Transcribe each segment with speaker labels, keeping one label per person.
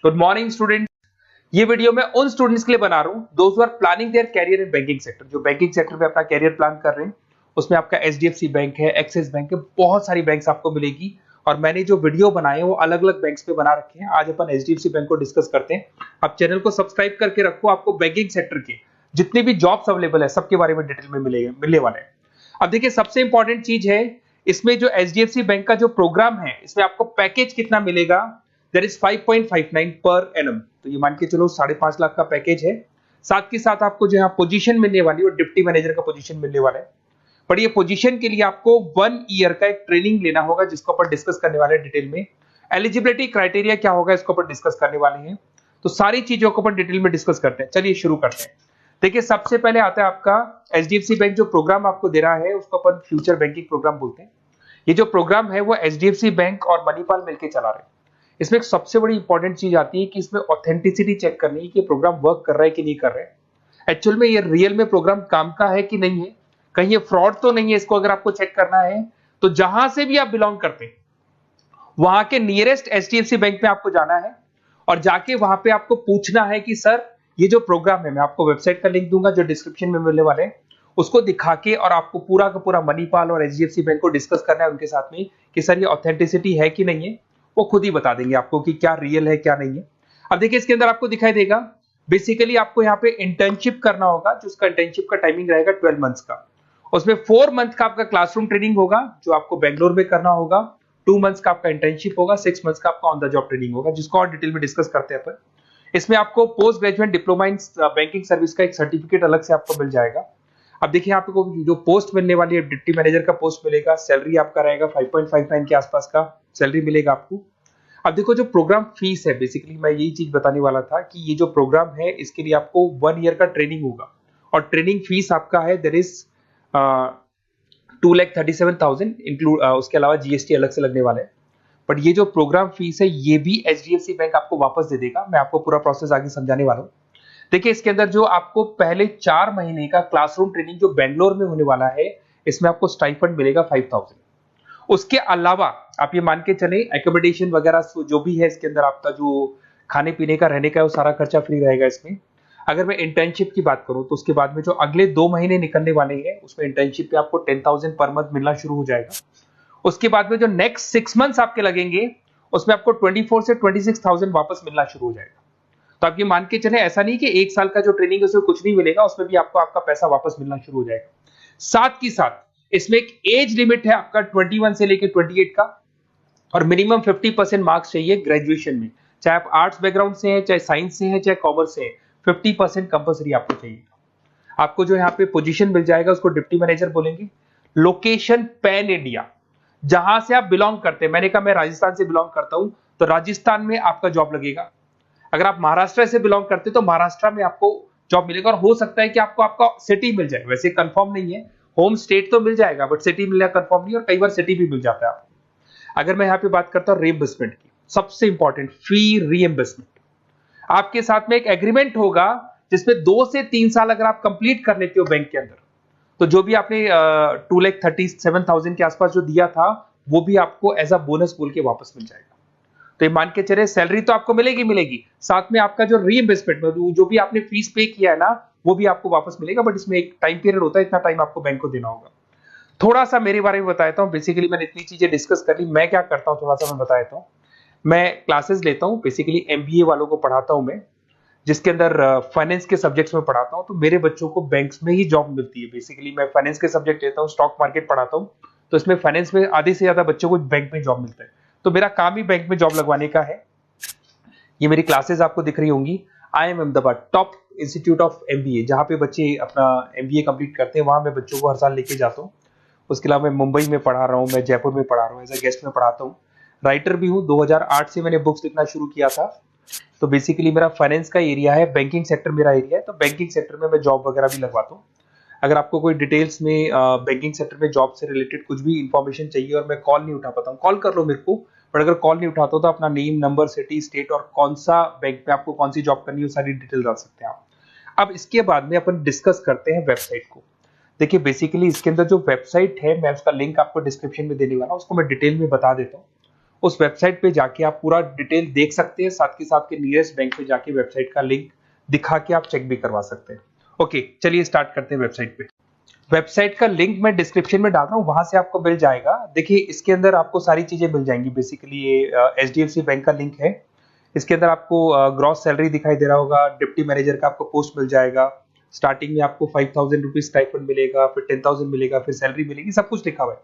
Speaker 1: Good morning student. ये video मैं उन स्टूडेंट्स के लिए बना रहा हूं those who are planning their career in banking sector, जो बैंकिंग सेक्टर में अपना कैरियर प्लान कर रहे हैं। उसमें आपका एचडीएफसी बैंक है, एक्सिस बैंक है, बहुत सारी बैंक्स आपको मिलेगी। और मैंने जो वीडियो बनाए हैं वो अलग अलग बैंक्स पे बना रखे हैं। आज अपन एचडीएफसी बैंक को डिस्कस करते हैं। आप चैनल को सब्सक्राइब करके रखो, आपको बैंकिंग सेक्टर के जितने भी जॉब्स अवेलेबल है सबके बारे में डिटेल में मिलने वाले हैं। अब देखिए, सबसे इंपॉर्टेंट चीज है इसमें जो एचडीएफसी बैंक का जो प्रोग्राम है, इसमें आपको पैकेज कितना मिलेगा। That is 5.59 per annum. तो ये मान के चलो 5.5 लाख का पैकेज है। साथ के साथ आपको जो है पोजीशन मिलने वाली है, डिप्टी मैनेजर का पोजीशन मिलने वाला है। पर ये पोजीशन के लिए आपको 1 ईयर का एक ट्रेनिंग लेना होगा, जिसको अपन डिस्कस करने वाले हैं डिटेल में। एलिजिबिलिटी क्राइटेरिया क्या होगा, इसको अपन डिस्कस करने वाले हैं। तो सारी चीजों को अपन डिटेल में डिस्कस करते हैं। चलिए शुरू करते हैं। देखिए, सबसे पहले आता है आपका एचडीएफसी बैंक जो प्रोग्राम आपको दे रहा है उसको अपन फ्यूचर बैंकिंग प्रोग्राम बोलते हैं। ये जो प्रोग्राम है वो एचडीएफसी बैंक और मणिपाल मिलकर चला रहे हैं। इसमें एक सबसे बड़ी इंपॉर्टेंट चीज आती है कि इसमें ऑथेंटिसिटी चेक करनी है कि प्रोग्राम वर्क कर रहा है कि नहीं कर रहा है। एक्चुअल में ये रियल में प्रोग्राम काम का है कि नहीं है, कहीं ये फ्रॉड तो नहीं है। इसको अगर आपको चेक करना है तो जहां से भी आप बिलोंग करते हैं वहां के नियरेस्ट एचडीएफसी बैंक में आपको जाना है और जाके वहां पे आपको पूछना है कि सर ये जो प्रोग्राम है, मैं आपको वेबसाइट का लिंक दूंगा जो डिस्क्रिप्शन में मिलने वाले हैं, उसको दिखा के और आपको पूरा का पूरा मणिपाल और एचडीएफसी बैंक को डिस्कस करना है उनके साथ में कि सर ये ऑथेंटिसिटी है कि नहीं है। वो खुद ही बता देंगे आपको कि क्या रियल है क्या नहीं है। अब देखिए, इसके अंदर आपको दिखाई देगा बेसिकली आपको यहाँ पे इंटर्नशिप करना होगा, जिसका इंटर्नशिप का टाइमिंग रहेगा 12 मंथ्स का। उसमें 4 मंथ का आपका क्लासरूम ट्रेनिंग होगा जो आपको बेंगलोर में करना होगा। 2 मंथ्स का आपका इंटर्नशिप होगा, 6 मंथ्स का आपका ऑन द जॉब ट्रेनिंग होगा, जिसको और डिटेल में डिस्कस करते हैं अपन। इसमें आपको post graduate diploma in banking service का एक सर्टिफिकेट अलग से आपको मिल जाएगा। अब देखिए, आपको जो पोस्ट मिलने वाली है डिप्टी मैनेजर का पोस्ट मिलेगा। सैलरी आपका रहेगा 5.59 के आसपास का सैलरी मिलेगा आपको। अब देखो, जो प्रोग्राम फीस है, बेसिकली मैं यही चीज बताने वाला था कि ये जो प्रोग्राम है इसके लिए आपको 1 ईयर का ट्रेनिंग होगा और ट्रेनिंग फीस आपका है दैट इज 2,37,000 इंक्लूड, उसके अलावा जीएसटी अलग से लगने वाला है। बट ये जो प्रोग्राम फीस है ये भी एचडीएफसी बैंक आपको वापस दे देगा। मैं आपको पूरा प्रोसेस आगे समझाने वाला हूँ। देखिए, इसके अंदर जो आपको पहले 4 महीने का क्लासरूम ट्रेनिंग जो बेंगलोर में होने वाला है, इसमें आपको स्टाइपेंड मिलेगा 5,000। उसके अलावा आप ये मान के चले एकोमोडेशन वगैरह जो भी है इसके अंदर आपका जो खाने पीने का रहने का है वो सारा खर्चा फ्री रहेगा इसमें। अगर मैं इंटर्नशिप की बात करूं तो उसके बाद में जो अगले 2 महीने निकलने वाले हैं उसमें इंटर्नशिप पे आपको 10,000 पर मंथ मिलना शुरू हो जाएगा। उसके बाद में जो नेक्स्ट 6 मंथ्स आपके लगेंगे उसमें आपको 24 से 26,000 वापस मिलना शुरू हो जाएगा। तो आप ये मान के चले, ऐसा नहीं कि 1 साल का जो ट्रेनिंग है उसमें कुछ नहीं मिलेगा, उसमें भी आपको आपका पैसा वापस मिलना शुरू हो जाएगा। साथ ही साथ इसमें एक एज लिमिट है आपका 21 से लेकर 28 का, और मिनिमम 50% मार्क्स चाहिए ग्रेजुएशन में, चाहे आप आर्ट्स बैकग्राउंड से हैं, चाहे साइंस से हैं, चाहे कॉमर्स से हैं। 50% कंपल्सरी आपको चाहिए। आपको जो यहाँ पे पोजीशन मिल जाएगा उसको डिप्टी मैनेजर बोलेंगे। लोकेशन पैन इंडिया, जहां से आप बिलोंग करते हैं। मैंने कहा मैं राजस्थान से बिलोंग करता हूं तो राजस्थान में आपका जॉब लगेगा। अगर आप महाराष्ट्र से बिलोंग करते हैं तो महाराष्ट्र में आपको जॉब मिलेगा। और हो सकता है कि आपको आपका सिटी मिल जाए, वैसे कंफर्म नहीं है, होम स्टेट तो मिल जाएगा बट सिटी मिलना कंफर्म नहीं, और कई बार सिटी भी मिल जाता है आपको। अगर मैं यहाँ पे बात करता हूँ रीएम्बर्समेंट की, सबसे इंपॉर्टेंट फी रीएम्बर्समेंट। आपके साथ में एक एग्रीमेंट होगा जिसमें 2 से 3 साल अगर आप कंप्लीट कर लेते हो बैंक के अंदर, तो जो भी आपने 2,37,000 के आसपास जो दिया था वो भी आपको एज अ बोनस बोल के वापस मिल जाएगा। तो ये मान के चले, सैलरी तो आपको मिलेगी मिलेगी, साथ में आपका जो रीइंबर्समेंट में जो भी आपने फीस पे किया है ना वो भी आपको वापस मिलेगा। बट इसमें एक टाइम पीरियड होता है, इतना टाइम आपको बैंक को देना होगा। थोड़ा सा मेरे बारे में बताता हूँ। बेसिकली मैंने इतनी चीजें डिस्कस कर ली, मैं क्या करता हूँ थोड़ा सा मैं बताता हूँ। मैं क्लासेस लेता हूँ, बेसिकली एमबीए वालों को पढ़ाता हूँ मैं, जिसके अंदर फाइनेंस के सब्जेक्ट्स में पढ़ाता हूँ। तो मेरे बच्चों को बैंक्स में ही जॉब मिलती है। बेसिकली मैं फाइनेंस के सब्जेक्ट लेता हूँ, स्टॉक मार्केट पढ़ाता हूँ, तो इसमें फाइनेंस में आधे से ज्यादा बच्चों को बैंक में जॉब मिलता है। तो मेरा काम ही बैंक में जॉब लगवाने का है। ये मेरी क्लासेस आपको दिख रही होंगी। IIM Ahmedabad top institute of MBA, जहाँ पे बच्चे अपना एमबीए कंप्लीट करते हैं, वहां मैं बच्चों को हर साल लेके जाता हूँ। उसके अलावा मैं मुंबई में पढ़ा रहा हूँ, मैं जयपुर में पढ़ा रहा हूँ, एज अ गेस्ट में पढ़ाता हूँ। राइटर भी हूँ, 2008 से मैंने बुक्स लिखना शुरू किया था। तो बेसिकली मेरा फाइनेंस का एरिया है, बैंकिंग सेक्टर मेरा एरिया है। तो बैंकिंग सेक्टर में मैं जॉब वगैरह भी लगवाता हूँ। अगर आपको कोई डिटेल्स में बैंकिंग सेक्टर में जॉब से रिलेटेड कुछ भी इंफॉर्मेशन चाहिए और मैं कॉल नहीं उठा पाता हूँ, कॉल कर लो मेरे को। बट अगर कॉल नहीं उठाता तो अपना नेम, नंबर, सिटी, स्टेट और कौन सा बैंक में आपको कौन सी जॉब करनी है वो सारी डिटेल डाल सकते हैं आप। अब इसके बाद में अपन डिस्कस करते हैं वेबसाइट को। देखिए, बेसिकली इसके अंदर जो वेबसाइट है मैं उसका लिंक आपको डिस्क्रिप्शन में देने वाला हूँ, उसको मैं डिटेल में बता देता हूँ। उस वेबसाइट पे जाके आप पूरा डिटेल देख सकते हैं, साथ के साथ के नियरेस्ट बैंक पे जाके वेबसाइट का लिंक दिखा के आप चेक भी करवा सकते हैं। ओके, चलिए स्टार्ट करते हैं वेबसाइट पे। वेबसाइट का लिंक मैं डिस्क्रिप्शन में डाल रहा हूँ, वहां से आपको मिल जाएगा। देखिए इसके अंदर आपको सारी चीजें मिल जाएंगी। बेसिकली ये एचडीएफसी बैंक का लिंक है। इसके अंदर आपको ग्रॉस सैलरी दिखाई दे रहा होगा, डिप्टी मैनेजर का आपको पोस्ट मिल जाएगा। स्टार्टिंग में आपको 5,000 रुपीज स्टाइपेंड मिलेगा, फिर 10,000 मिलेगा, फिर सैलरी मिलेगी, सब कुछ लिखा हुआ है।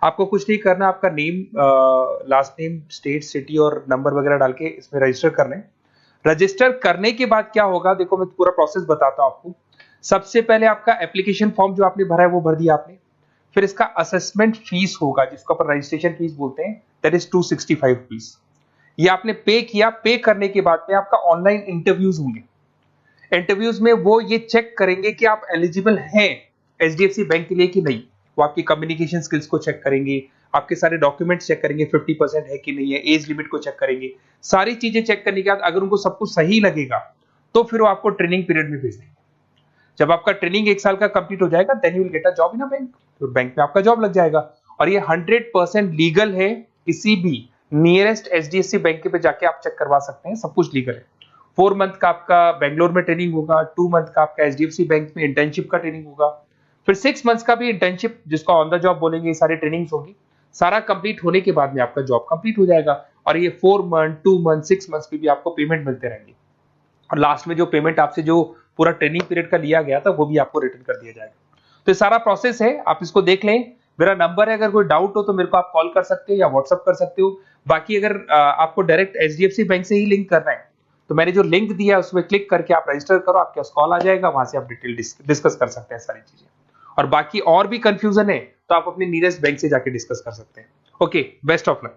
Speaker 1: आपको कुछ नहीं करना, आपका name, last name, state, city और नंबर वगैरह डाल के इसमें रजिस्टर करना है। रजिस्टर करने के बाद क्या होगा, देखो मैं पूरा प्रोसेस बताता हूं आपको। सबसे पहले आपका एप्लीकेशन फॉर्म जो आपने भरा है वो भर दिया आपने। फिर इसका असेसमेंट फीस होगा जिसको अपन रजिस्ट्रेशन फीस बोलते हैं, दैट इज 265 रुपीज। ये आपने पे किया। पे करने के बाद में आपका ऑनलाइन इंटरव्यूज होंगे। इंटरव्यूज में वो ये चेक करेंगे कि आप एलिजिबल हैं एचडीएफसी बैंक के लिए कि नहीं। वो आपकी कम्युनिकेशन स्किल्स को चेक करेंगे, आपके सारे डॉक्यूमेंट्स चेक करेंगे, 50% है कि नहीं है, एज लिमिट को चेक करेंगे। सारी चीजें चेक करने के बाद अगर उनको सब कुछ सही लगेगा तो फिर वो आपको ट्रेनिंग पीरियड में भेज देंगे। जब आपका ट्रेनिंग 1 साल का कंप्लीट हो जाएगा, then you will get a job in a bank. तो बैंक में आपका जॉब लग जाएगा। और ये 100% लीगल है। किसी भी नियरेस्ट एचडीएफसी बैंक पे जाके आप चेक करवा सकते हैं, सब कुछ लीगल है। 4 मंथ का आपका बेंगलोर में ट्रेनिंग होगा, 2 मंथ का आपका एचडीएफसी बैंक में इंटर्नशिप का ट्रेनिंग होगा, फिर 6 मंथ्स का भी इंटर्नशिप जिसको ऑन द जॉब बोलेंगे, ये सारी ट्रेनिंग्स होगी। सारा कंप्लीट होने के बाद में आपका जॉब कंप्लीट हो जाएगा। और ये 4 मंथ, 2 मंथ, 6 मंथ्स की भी आपको पेमेंट मिलते रहेंगे। और लास्ट में जो पेमेंट आपसे जो पूरा ट्रेनिंग पीरियड का लिया गया था वो भी आपको रिटर्न कर दिया जाएगा। तो ये सारा प्रोसेस है, आप इसको देख लें। मेरा नंबर है, अगर कोई डाउट हो तो मेरे को आप कॉल कर सकते हो या व्हाट्सअप कर सकते हो। बाकी अगर आपको डायरेक्ट एचडीएफसी बैंक से ही लिंक करना है तो मैंने जो लिंक दिया है उसमें क्लिक करके आप रजिस्टर करो, आपके पास कॉल आ जाएगा, वहां से आप डिटेल डिस्कस कर सकते हैं सारी चीजें। और बाकी और भी कंफ्यूजन है तो आप अपने नियरेस्ट बैंक से जाके डिस्कस कर सकते हैं। Okay, best of luck.